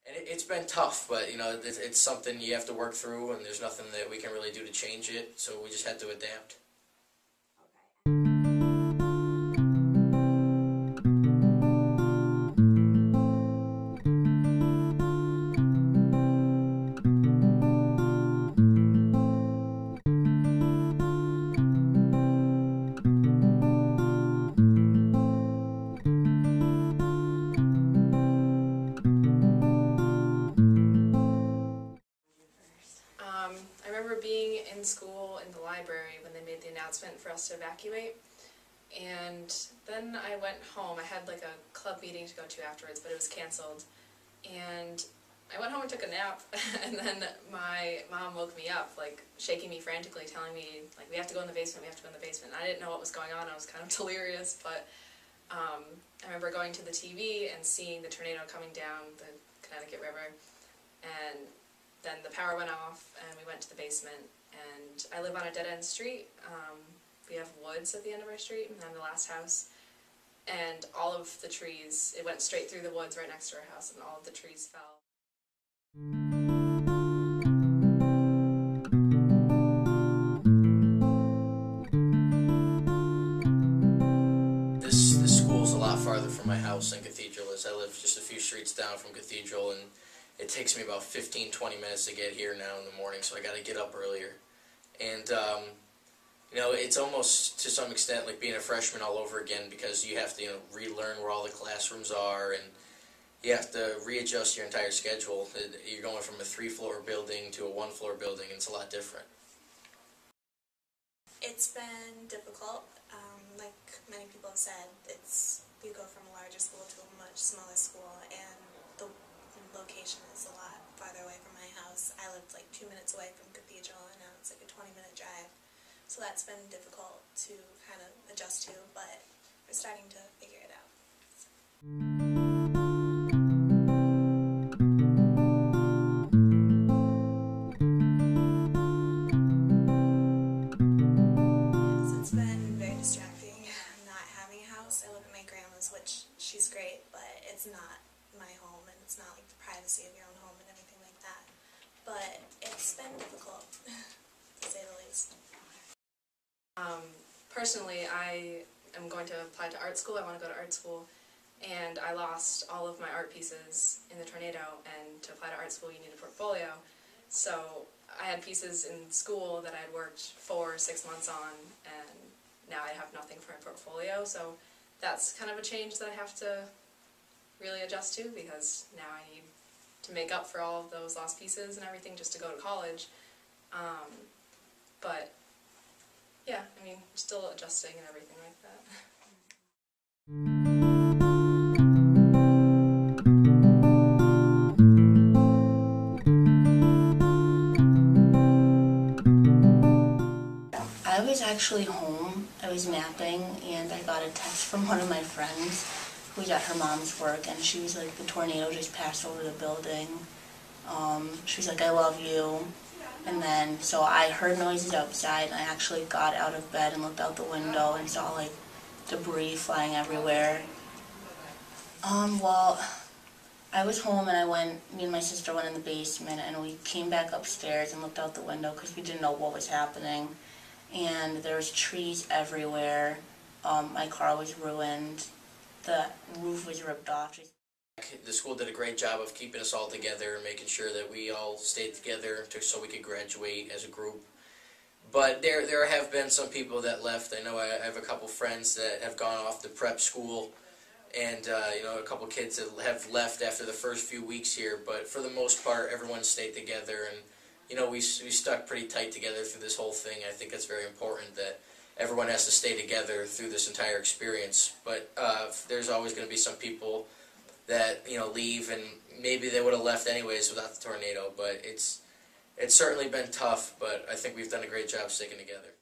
And it's been tough, but it's something you have to work through, and there's nothing that we can really do to change it, so we just had to adapt. I remember being in school in the library when they made the announcement for us to evacuate, and then I went home. I had like a club meeting to go to afterwards, but it was canceled, and I went home and took a nap, and then my mom woke me up, like shaking me frantically, telling me like, we have to go in the basement, we have to go in the basement. I didn't know what was going on. I was kind of delirious, but I remember going to the TV and seeing the tornado coming down the Connecticut River, and then the power went off and we went to the basement, and I live on a dead-end street. We have woods at the end of our street, and I'm the last house, and all of the trees, it went straight through the woods right next to our house, and all of the trees fell. This school's a lot farther from my house than Cathedral is. I live just a few streets down from Cathedral, and it takes me about 15-20 minutes to get here now in the morning, so I got to get up earlier. And it's almost to some extent like being a freshman all over again, because you have to relearn where all the classrooms are, and you have to readjust your entire schedule. You're going from a 3-floor building to a 1-floor building, and it's a lot different. It's been difficult. Like many people have said, we go from a larger school to a much smaller school, and the location is a lot farther away from my house. I lived like 2 minutes away from Cathedral, and now it's like a 20-minute drive. So that's been difficult to kind of adjust to, but we're starting to figure it out. It's been very distracting not having a house. I live at my grandma's, which she's great, but it's not my home, and it's not like the privacy of your own home and everything like that. But it's been difficult, to say the least. Personally, I am going to apply to art school. I want to go to art school, and I lost all of my art pieces in the tornado, and to apply to art school you need a portfolio. So I had pieces in school that I had worked 4 or 6 months on, and now I have nothing for my portfolio, so that's kind of a change that I have to really adjust to, because now I need to make up for all of those lost pieces and everything just to go to college. But yeah, I mean, still adjusting and everything like that. I was actually home. I was napping, and I got a text from one of my friends who was at her mom's work, and she was like, the tornado just passed over the building. She was like, I love you. And then, so I heard noises outside, and I actually got out of bed and looked out the window and saw like debris flying everywhere. Well, I was home, and me and my sister went in the basement, and we came back upstairs and looked out the window because we didn't know what was happening. And there was trees everywhere. My car was ruined. The roof was ripped off. The school did a great job of keeping us all together and making sure that we all stayed together so we could graduate as a group. But there have been some people that left. I know I have a couple friends that have gone off to prep school, and a couple kids that have left after the first few weeks here. But for the most part, everyone stayed together, and we stuck pretty tight together through this whole thing. I think that's very important that everyone has to stay together through this entire experience. But there's always going to be some people that leave, and maybe they would have left anyways without the tornado. But it's certainly been tough, but I think we've done a great job sticking together.